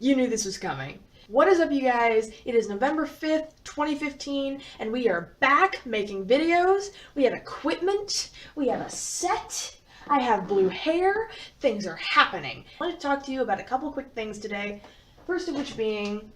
You knew this was coming. What is up, you guys? It is November 5th, 2015, and we are back making videos. We have equipment, we have a set, I have blue hair, things are happening. I want to talk to you about a couple quick things today. First of which being,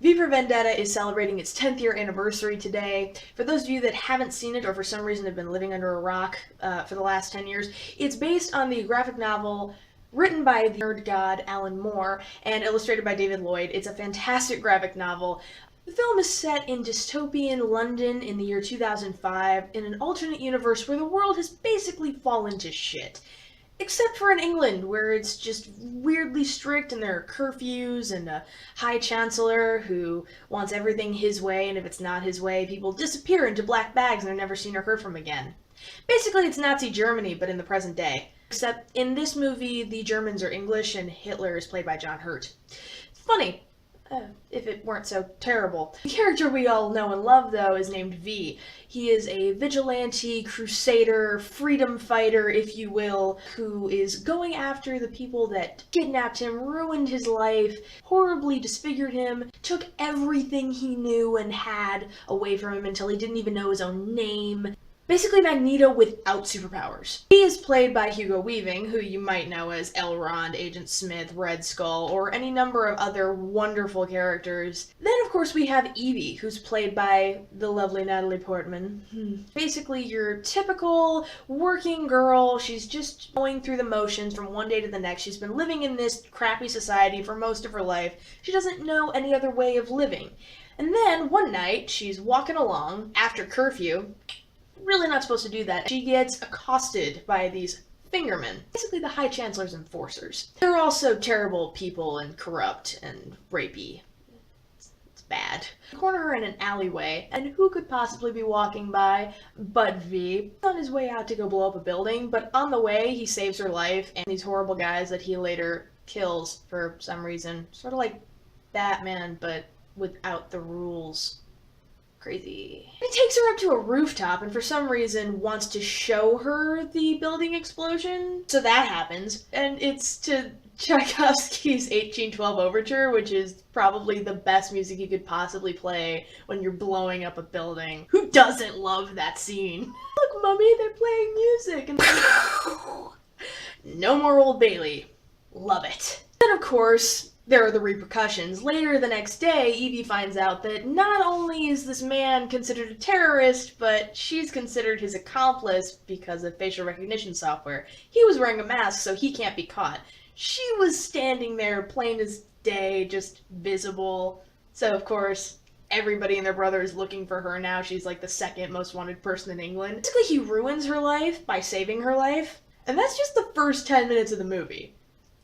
V for Vendetta is celebrating its 10th year anniversary today. For those of you that haven't seen it or for some reason have been living under a rock for the last 10 years, it's based on the graphic novel written by the nerd god Alan Moore and illustrated by David Lloyd. It's a fantastic graphic novel. The film is set in dystopian London in the year 2005 in an alternate universe where the world has basically fallen to shit. Except for in England, where it's just weirdly strict and there are curfews and a high chancellor who wants everything his way, and if it's not his way, people disappear into black bags and are never seen or heard from again. Basically, it's Nazi Germany, but in the present day. Except in this movie, the Germans are English and Hitler is played by John Hurt. Funny, if it weren't so terrible. The character we all know and love, though, is named V. He is a vigilante, crusader, freedom fighter, if you will, who is going after the people that kidnapped him, ruined his life, horribly disfigured him, took everything he knew and had away from him until he didn't even know his own name. Basically Magneto without superpowers. He is played by Hugo Weaving, who you might know as Elrond, Agent Smith, Red Skull, or any number of other wonderful characters. Then, of course, we have Evie, who's played by the lovely Natalie Portman. Basically, your typical working girl. She's just going through the motions from one day to the next. She's been living in this crappy society for most of her life. She doesn't know any other way of living. And then, one night, she's walking along after curfew. Really not supposed to do that. She gets accosted by these fingermen, basically the High Chancellor's enforcers. They're also terrible people and corrupt and rapey. It's bad. They corner her in an alleyway, and who could possibly be walking by but V? He's on his way out to go blow up a building, but on the way he saves her life and these horrible guys that he later kills for some reason. Sort of like Batman, but without the rules. Crazy. He takes her up to a rooftop and for some reason wants to show her the building explosion. So that happens, and it's to Tchaikovsky's 1812 Overture, which is probably the best music you could possibly play when you're blowing up a building. Who doesn't love that scene? Look, Mummy, they're playing music. And no more Old Bailey. Love it. Then, of course, there are the repercussions. Later the next day, Evie finds out that not only is this man considered a terrorist, but she's considered his accomplice because of facial recognition software. He was wearing a mask, so he can't be caught. She was standing there plain as day, just visible. So, of course, everybody and their brother is looking for her now. She's like the second most wanted person in England. Basically, he ruins her life by saving her life. And that's just the first 10 minutes of the movie.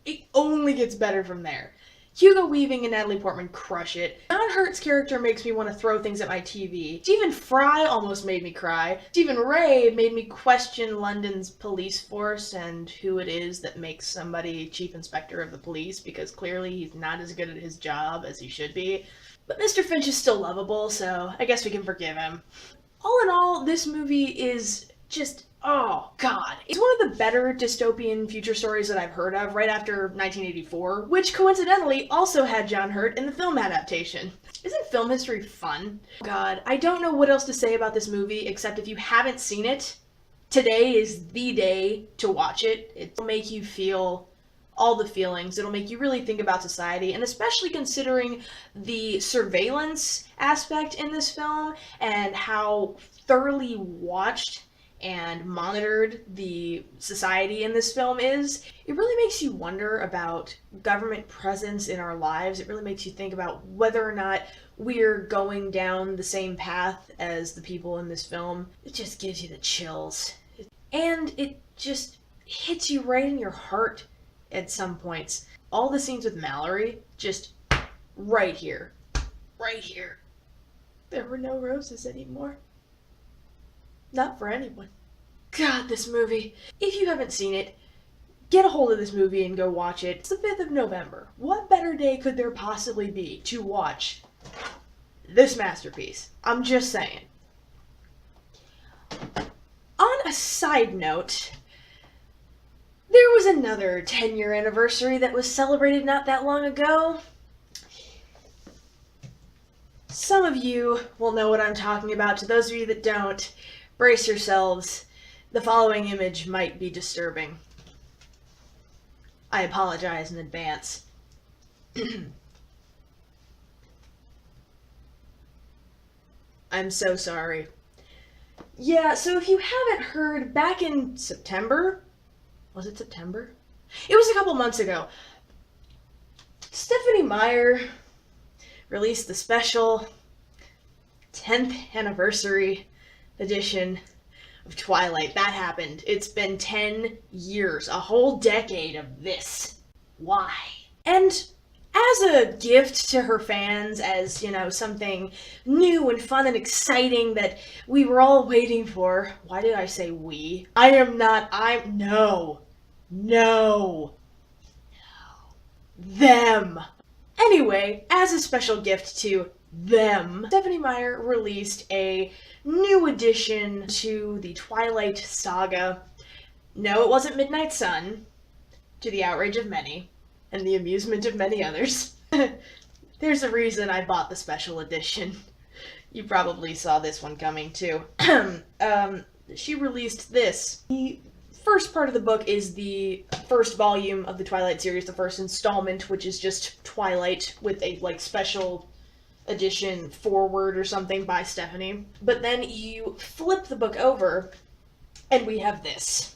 It only gets better from there. Hugo Weaving and Natalie Portman crush it. John Hurt's character makes me want to throw things at my TV. Stephen Fry almost made me cry. Stephen Ray made me question London's police force and who it is that makes somebody chief inspector of the police, because clearly he's not as good at his job as he should be. But Mr. Finch is still lovable, so I guess we can forgive him. All in all, this movie is just, oh god. It's one of the better dystopian future stories that I've heard of right after 1984, which coincidentally also had John Hurt in the film adaptation. Isn't film history fun? God, I don't know what else to say about this movie except if you haven't seen it, today is the day to watch it. It'll make you feel all the feelings. It'll make you really think about society, and especially considering the surveillance aspect in this film and how thoroughly watched and monitored the society in this film is, it really makes you wonder about government presence in our lives. It really makes you think about whether or not we're going down the same path as the people in this film. It just gives you the chills. And it just hits you right in your heart at some points. All the scenes with Mallory, just right here. Right here. There were no roses anymore. Not for anyone. God, this movie. If you haven't seen it, get a hold of this movie and go watch it. It's the 5th of November. What better day could there possibly be to watch this masterpiece? I'm just saying. On a side note, there was another 10-year anniversary that was celebrated not that long ago. Some of you will know what I'm talking about. To those of you that don't, brace yourselves. The following image might be disturbing. I apologize in advance. I'm so sorry. Yeah, so if you haven't heard, back in September, was it September? It was a couple months ago. Stephenie Meyer released the special 10th anniversary edition of Twilight. That happened. It's been 10 years, a whole decade of this. Why? And as a gift to her fans, as, you know, something new and fun and exciting that we were all waiting for. Why did I say we? No. Them. Anyway, as a special gift to them, Stephenie Meyer released a new addition to the Twilight saga. No, it wasn't Midnight Sun, to the outrage of many, and the amusement of many others. There's a reason I bought the special edition. You probably saw this one coming too. She released this. The first part of the book is the first volume of the Twilight series, the first installment, which is just Twilight with a special edition foreword or something by Stephenie. But then you flip the book over and we have this.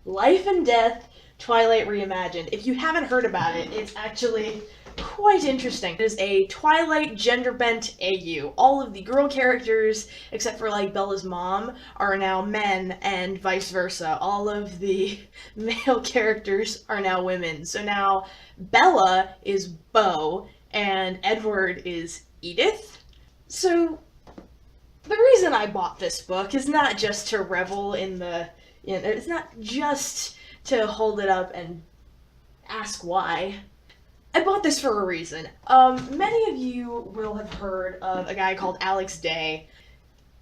Life and Death, Twilight Reimagined. If you haven't heard about it, it's actually quite interesting. It is a Twilight gender-bent AU. All of the girl characters, except for Bella's mom, are now men, and vice versa. All of the male characters are now women. So now Bella is Beau, and Edward is Edith. So the reason I bought this book is not just to revel in the, it's not just to hold it up and ask why. I bought this for a reason. Many of you will have heard of a guy called Alex Day.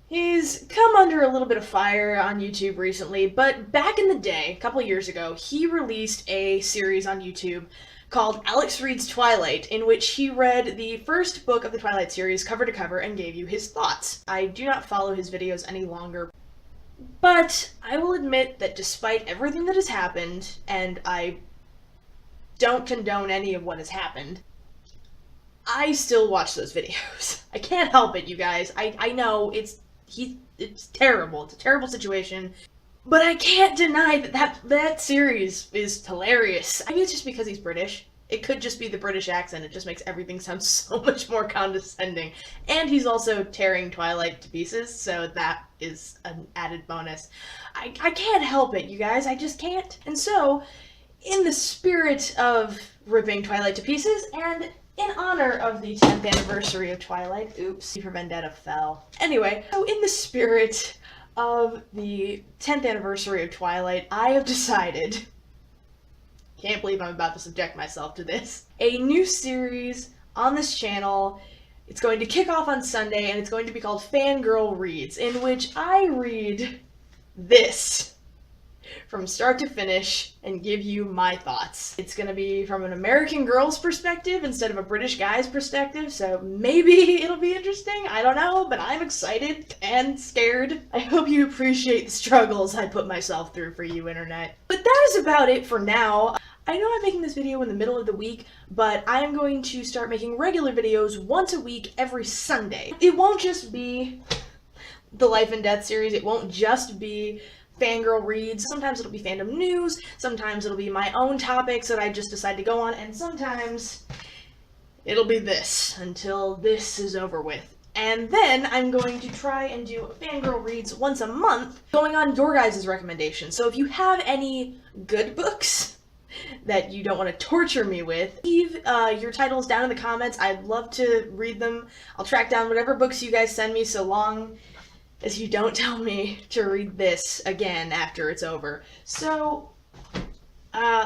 He's come under a little bit of fire on YouTube recently, but back in the day, a couple years ago, he released a series on YouTube called Alex Reads Twilight, in which he read the first book of the Twilight series cover to cover and gave you his thoughts. I do not follow his videos any longer, but I will admit that despite everything that has happened, and I don't condone any of what has happened, I still watch those videos. I can't help it, you guys. I know it's terrible. It's a terrible situation. But I can't deny that series is hilarious. I mean, it's just because he's British. It could just be the British accent. It just makes everything sound so much more condescending. And he's also tearing Twilight to pieces, so that is an added bonus. I can't help it, you guys. I just can't. And so, in the spirit of ripping Twilight to pieces, and in honor of the 10th anniversary of Twilight, oops, for Vendetta fell. Anyway, so in the spirit of the 10th anniversary of Twilight, I have decided, can't believe I'm about to subject myself to this, a new series on this channel. It's going to kick off on Sunday, and it's going to be called Fangirl Reads, in which I read this from start to finish and give you my thoughts. It's gonna be from an American girl's perspective instead of a British guy's perspective, so maybe it'll be interesting, I don't know, but I'm excited and scared. I hope you appreciate the struggles I put myself through for you, internet. But that is about it for now. I know I'm making this video in the middle of the week, but I'm going to start making regular videos once a week every Sunday. It won't just be the Life and Death series, it won't just be Fangirl Reads. Sometimes it'll be fandom news, sometimes it'll be my own topics that I just decide to go on, and sometimes it'll be this, until this is over with. And then I'm going to try and do Fangirl Reads once a month, going on your guys' recommendations. So if you have any good books that you don't want to torture me with, leave your titles down in the comments. I'd love to read them. I'll track down whatever books you guys send me, so long as you don't tell me to read this again after it's over. So,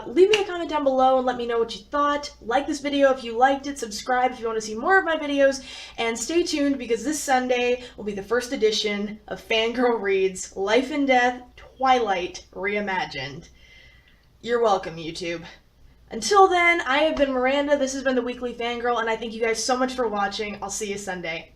leave me a comment down below and let me know what you thought. Like this video if you liked it, subscribe if you want to see more of my videos, and stay tuned because this Sunday will be the first edition of Fangirl Reads Life and Death Twilight Reimagined. You're welcome, YouTube. Until then, I have been Miranda, this has been the Weekly Fangirl, and I thank you guys so much for watching. I'll see you Sunday.